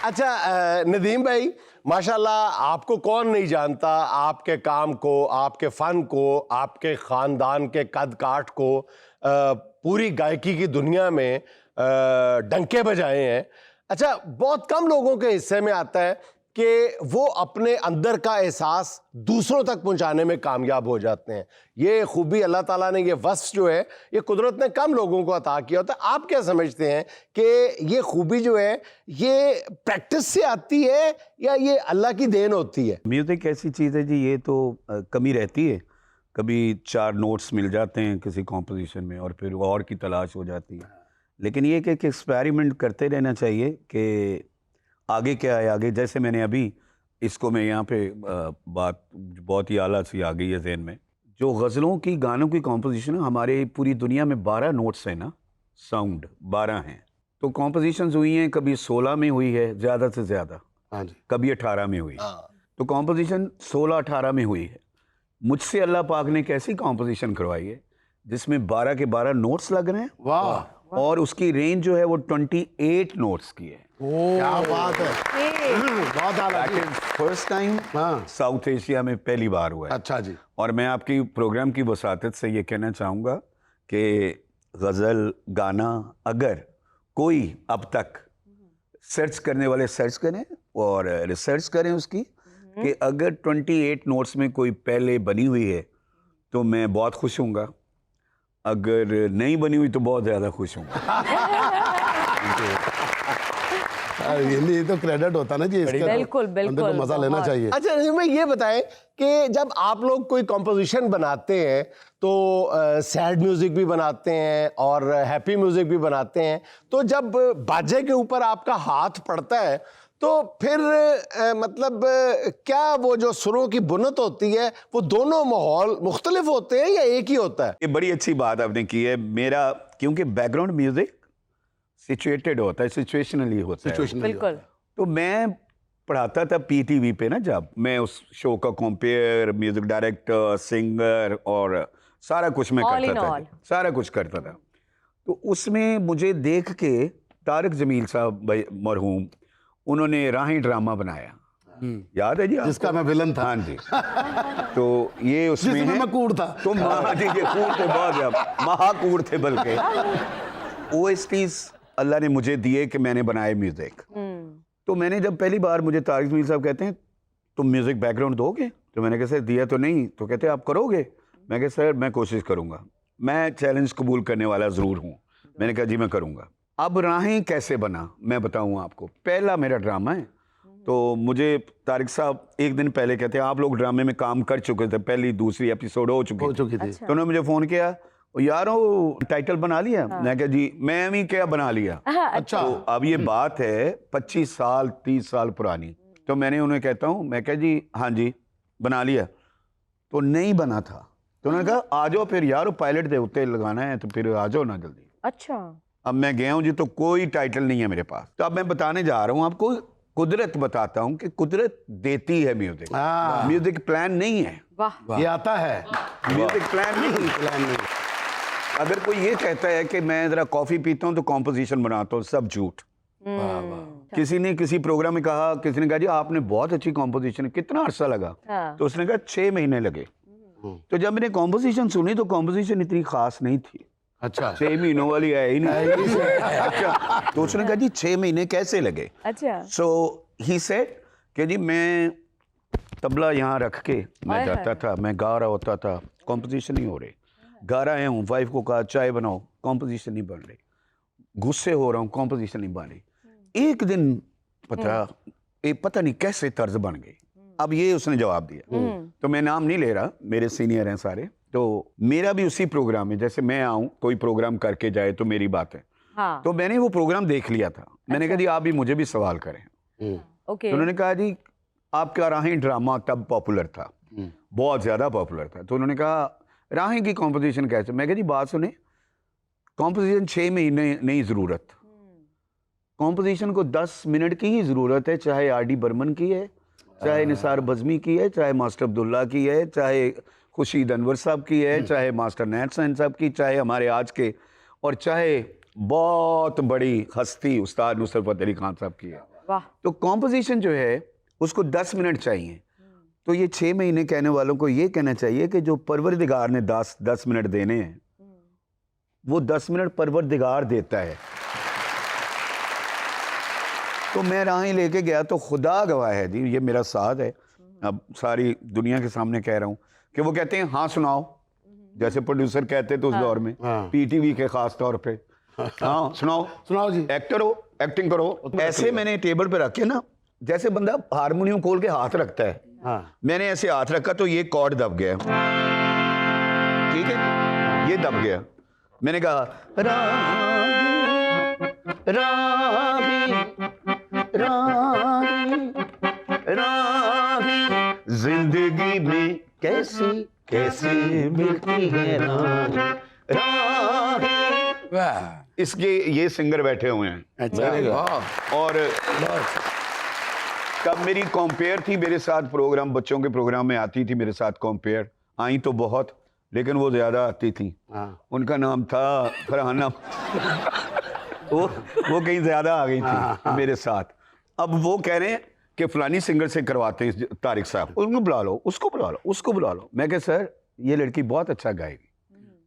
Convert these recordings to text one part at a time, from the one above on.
अच्छा नदीम भाई, माशाल्लाह आपको कौन नहीं जानता, आपके काम को, आपके फ़न को, आपके ख़ानदान के कद काठ को पूरी गायकी की दुनिया में डंके बजाए हैं। अच्छा, बहुत कम लोगों के हिस्से में आता है कि वो अपने अंदर का एहसास दूसरों तक पहुंचाने में कामयाब हो जाते हैं। ये खूबी अल्लाह ताला ने, ये वस्फ जो है, ये कुदरत ने कम लोगों को अता किया होता है। आप क्या समझते हैं कि ये खूबी जो है ये प्रैक्टिस से आती है या ये अल्लाह की देन होती है? म्यूज़िक ऐसी चीज़ है जी, ये तो कमी रहती है। कभी 4 नोट्स मिल जाते हैं किसी कॉम्पोजिशन में और फिर और की तलाश हो जाती है। लेकिन ये कि एक एक्सपेरिमेंट करते रहना चाहिए कि आगे क्या है आगे। जैसे मैंने अभी इसको मैं यहाँ पे बात बहुत ही आला सी आ गई है ज़हन में। जो गज़लों की, गानों की कॉम्पोजिशन है, हमारे पूरी दुनिया में 12 नोट्स हैं ना, साउंड 12 हैं। तो कॉम्पोजिशंस हुई हैं, कभी 16 में हुई है ज़्यादा से ज़्यादा, हाँ जी, कभी 18 में हुई। तो कॉम्पोजिशन 16-18 में हुई है। मुझसे अल्लाह पाक ने कैसी कॉम्पोजिशन करवाई है जिसमें 12 के 12 नोट्स लग रहे हैं। वाह, और उसकी रेंज जो है वो 28 नोट्स की है। क्या बात है, बहुत आला जी। फर्स्ट टाइम हाँ। साउथ एशिया में पहली बार हुआ है। अच्छा जी। और मैं आपकी प्रोग्राम की वसातत से ये कहना चाहूँगा कि गज़ल गाना अगर कोई अब तक सर्च करने वाले सर्च करें और रिसर्च करें उसकी कि अगर 28 नोट्स में कोई पहले बनी हुई है तो मैं बहुत खुश हूँगा, अगर नहीं बनी हुई तो बहुत ज़्यादा खुश हूँगा। ये तो क्रेडिट होता ना जी, इसका बिल्कुल, बंदे को बिल्कुल, मजा लेना बहुत। चाहिए। अच्छा मैं ये बताएं कि जब आप लोग कोई कंपोजिशन बनाते हैं तो सैड म्यूजिक भी बनाते हैं और हैप्पी म्यूजिक भी बनाते हैं, तो जब बाजे के ऊपर आपका हाथ पड़ता है तो फिर मतलब क्या वो जो सुरों की बुनत होती है वो दोनों माहौल मुख्तलिफ होते हैं या एक ही होता है? ये बड़ी अच्छी बात आपने की है। मेरा क्योंकि बैकग्राउंड म्यूजिक सिचुएटेड होता है, सिचुएशनली होता है। बिल्कुल। तो मैं पढ़ाता था पीटीवी पे ना, जब मैं उस शो का कंपेयर, म्यूजिक डायरेक्टर, सिंगर और सारा कुछ मैं All in करता all. था, सारा कुछ करता था। तो उसमें मुझे देख के तारिक जमील साहब भाई मरहूम, उन्होंने राही ड्रामा बनाया, याद है जी आपको? जिसका मैं विलन था। हाँ जी। तो ये उसमें जिसमें है, मैं कूड़ था। तो हाँ जी, ये कूड़ थे, बहुत ज्यादा महाकूड़ थे बल्कि। ओएसटीज अल्लाह ने मुझे दिए कि मैंने बनाए म्यूजिक। तो मैंने जब पहली बार, मुझे तारिक जमील साहब कहते हैं तुम म्यूजिक बैकग्राउंड दोगे, तो मैंने कहा सर दिया तो नहीं। तो कहते आप करोगे? मैं कहा सर मैं कोशिश करूंगा, मैं चैलेंज कबूल करने वाला ज़रूर हूँ। मैंने कहा जी मैं करूँगा। अब राहें कैसे बना मैं बताऊँ आपको। पहला मेरा ड्रामा है, तो मुझे तारिक साहब एक दिन पहले कहते हैं आप लोग ड्रामे में काम कर चुके थे, पहली दूसरी एपिसोड हो चुकी थी। अच्छा। तो उन्होंने मुझे फ़ोन किया, यार वो टाइटल बना लिया? मैं कहा जी मैं भी क्या बना लिया। अच्छा। तो अब ये बात है 25 साल 30 साल पुरानी। तो मैंने उन्हें कहता हूँ, मैं कहा जी हाँ जी बना लिया। तो नहीं बना था। तो उन्होंने कहा आ जाओ फिर यार, पायलट दे उत्ते लगाना है तो फिर आ जाओ ना जल्दी। अच्छा। अब मैं गया हूँ जी, तो कोई टाइटल नहीं है मेरे पास। तो अब मैं बताने जा रहा हूँ आपको, कुदरत बताता हूँ कि कुदरत देती है म्यूजिक। म्यूजिक प्लान नहीं है, वाह। ये आता है, म्यूजिक प्लान नहीं। प्लान नहीं। अगर कोई ये कहता है कि मैं जरा कॉफी पीता हूँ तो कॉम्पोजिशन बनाता हूँ, सब झूठ। किसी ने किसी प्रोग्राम में कहा, किसी ने कहा जी आपने बहुत अच्छी कॉम्पोजिशन है, कितना अरसा लगा? तो उसने कहा 6 महीने लगे। तो जब मैंने कॉम्पोजिशन सुनी तो कॉम्पोजिशन इतनी खास नहीं थी। अच्छा। 6 महीनों वाली है ही नहीं। अच्छा, तो उसने कहा जी 6 महीने कैसे लगे? अच्छा। सो ही सेड कि जी मैं तबला यहाँ रख के मैं जाता था, मैं गा रहा होता था, कॉम्पोजिशन नहीं हो रही। गा रहा हूँ, वाइफ को कहा चाय बनाओ, कॉम्पोजिशन नहीं बन रही। गुस्से हो रहा हूँ, कॉम्पोजिशन नहीं बन रही। एक दिन पता नहीं कैसे तर्ज बन गई। अब ये उसने जवाब दिया, तो मैं नाम नहीं ले रहा, मेरे सीनियर हैं सारे। तो मेरा भी उसी प्रोग्राम में, जैसे मैं आऊँ कोई प्रोग्राम करके जाए तो मेरी बात है। हाँ। तो मैंने वो प्रोग्राम देख लिया था। मैंने कहा जी आप भी मुझे भी सवाल करें। ओके। तो उन्होंने कहा जी आपका राहें ड्रामा तब पॉपुलर था, बहुत ज़्यादा पॉपुलर था। तो उन्होंने कहा राहें की कॉम्पोजिशन कैसे? मैं कहा जी बात सुने, कॉम्पोजिशन 6 महीने नहीं ज़रूरत, कॉम्पोजिशन को 10 मिनट की ही ज़रूरत है, चाहे आर डी बर्मन की है, चाहे निसार बज़मी की है, चाहे मास्टर अब्दुल्ला की है, चाहे खुर्शीद अनवर साहब की है, चाहे मास्टर नैट सैन साहब की, चाहे हमारे आज के, और चाहे बहुत बड़ी हस्ती उस्ताद नुसरत फतेह अली खान साहब की है। वाह। तो कॉम्पोजिशन जो है उसको 10 मिनट चाहिए। तो ये 6 महीने कहने वालों को ये कहना चाहिए कि जो परवरदिगार ने 10 मिनट देने हैं वो 10 मिनट परवरदिगार देता है। तो मैं राहें लेके गया तो खुदा गवाह है जी, ये मेरा साथ है, अब सारी दुनिया के सामने कह रहा हूँ कि वो कहते हैं हाँ सुनाओ, जैसे प्रोड्यूसर कहते थे उस दौर में, पीटीवी के खास तौर पे, हाँ सुनाओ जी, एक्टर हो एक्टिंग करो। ऐसे मैंने टेबल पे रखे ना, जैसे बंदा हारमोनियम खोल के हाथ रखता है, मैंने ऐसे हाथ रखा तो ये कॉर्ड दब गया, ठीक है, ये दब गया। मैंने कहा रागी रागी रागी रागी जिंदगी में कैसी कैसी मिलती है रागी। इसके ये सिंगर बैठे हुए हैं। अच्छा, और तब मेरी कॉम्पेयर थी मेरे साथ, प्रोग्राम बच्चों के प्रोग्राम में आती थी मेरे साथ कॉम्पेयर, आई तो बहुत लेकिन वो ज्यादा आती थी। उनका नाम था फरहाना वो कहीं ज्यादा आ गई थी मेरे साथ। अब वो कह रहे हैं कि फलानी सिंगर से करवाते हैं तारिक साहब, उनको बुला लो, उसको बुला लो, उसको बुला लो। मैं कह सर ये लड़की बहुत अच्छा गाएगी,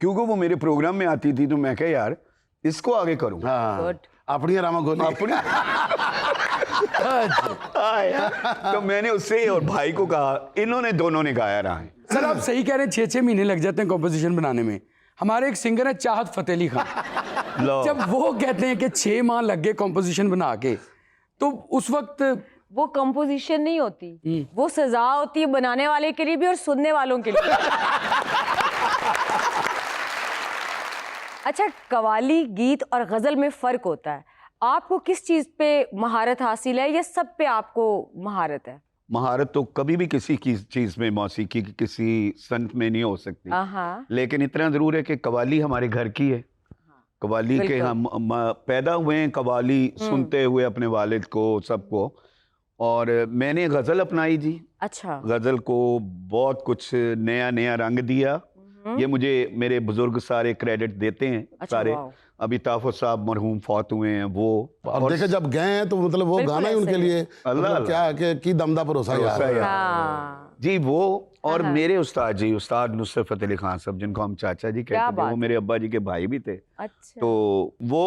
क्योंकि वो मेरे प्रोग्राम में आती थी, तो मैं कह यार इसको आगे करूँ। अपनी रामा गोली अपनी तो मैंने उससे और भाई को कहा, इन्होंने दोनों ने गाया रहा है। सर आप सही कह रहे हैं, 6-6 महीने लग जाते हैं कॉम्पोजिशन बनाने में। हमारे एक सिंगर है चाहत फतेह अली खान, जब वो कहते हैं कि 6 माह लग गए कॉम्पोजिशन बना के, तो उस वक्त वो कंपोजिशन नहीं होती, वो सजा होती है बनाने वाले के लिए भी और सुनने वालों के लिए। अच्छा, कव्वाली, गीत और गजल में फर्क होता है। आपको किस चीज पे महारत हासिल है या सब पे आपको महारत है? महारत तो कभी भी किसी की चीज में, मौसीकी की किसी संत में नहीं हो सकती, लेकिन इतना जरूर है कि कव्वाली हमारे घर की है। कव्वाली के हम पैदा हुए हैं कव्वाली सुनते हुए अपने वालिद को, सबको। और मैंने गजल अपनाई जी। अच्छा। गजल को बहुत कुछ नया नया रंग दिया। ये मुझे मेरे बुजुर्ग सारे क्रेडिट देते हैं। अच्छा, सारे अभी ताफुर साहब मरहूम फौत हुए हैं वो। अब देखे जब गए हैं तो मतलब वो गाना ही उनके लिए मतलब क्या है कि दमदा भरोसा यार। हाँ। जी वो और मेरे उस्ताद जी, उस्ताद नुसरत फतेह अली खान साहब, जिनको हम चाचा जी कहते थे, वो मेरे अब्बा जी के भाई भी थे। अच्छा। तो वो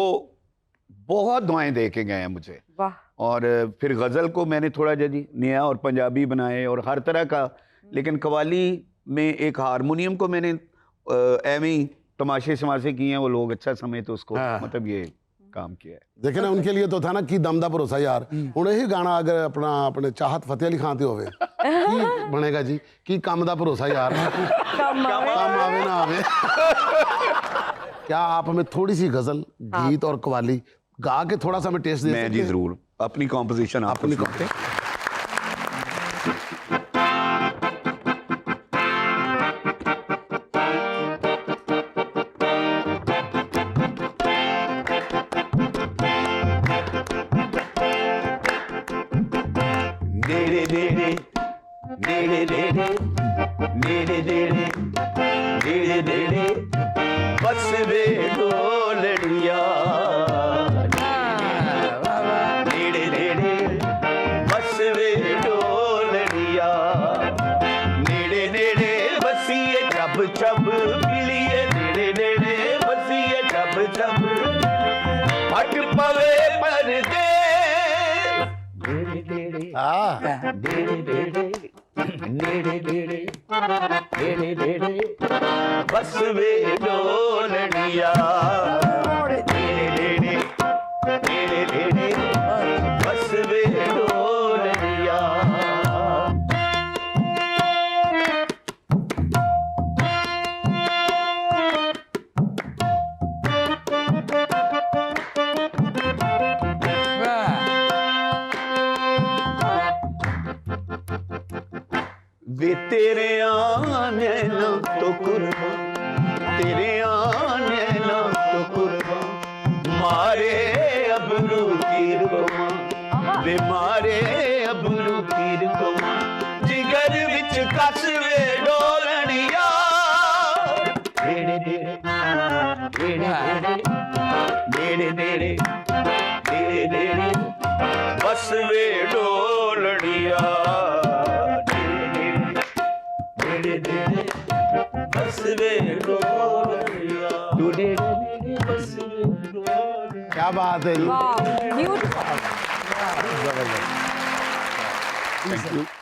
बहुत दुआएं दे के गए हैं मुझे। वाह। और फिर गजल को मैंने थोड़ा जी नया और पंजाबी बनाए और हर तरह का, लेकिन कव्वाली में एक हारमोनियम को मैंने एवं ही तमाशे शमाशे किए हैं, वो लोग अच्छा समय तो उसको मतलब ये काम किया है। देखे ना उनके लिए तो था ना कि दमदा भरोसा यार, ਹੁਣ ਇਹ ਗਾਣਾ ਅਗਰ अपने चाहत फतेह अली खान ਤੇ ਹੋਵੇ ਕੀ ਬਣੇਗਾ ਜੀ, ਕੀ ਕੰਮ ਦਾ ਭਰੋਸਾ यार, काम आवे ना आवे। क्या आप हमें थोड़ी सी गजल, गीत और कव्वाली गा के थोड़ा सा हमें टेस्ट दे सकते हैं? मैं जी जरूर अपनी कॉम्पोजिशन अपनी बस वे ढोलड़िया नेड़े नेड़े, बस वे ढोलड़िया नेड़े नेड़े, बसिए छब छब मिलिए नेड़े नेड़े, बसिए छब छब फट पवे पर्दे नेड़े नेड़े नेड़े नेड़े नेड़े नेड़े नेड़े, बस वे डोलड़िया नेड़े नेड़े नेड़े नेड़े, बस वे डोलड़िया। वे तेरे आने ना तो कुर्बान, तेरे आने ना तो कुर्बान, मारे अबरू तीर को वे मारे अबरू तीर को, जिगर विच कस वे डोलड़िया नेड़े नेड़े नेड़े नेड़े नेड़े नेड़े नेड़े, बस वे डोलड़िया बस वे डोलड़िया क्या बात है जी वाह ब्यूटीफुल Thank you.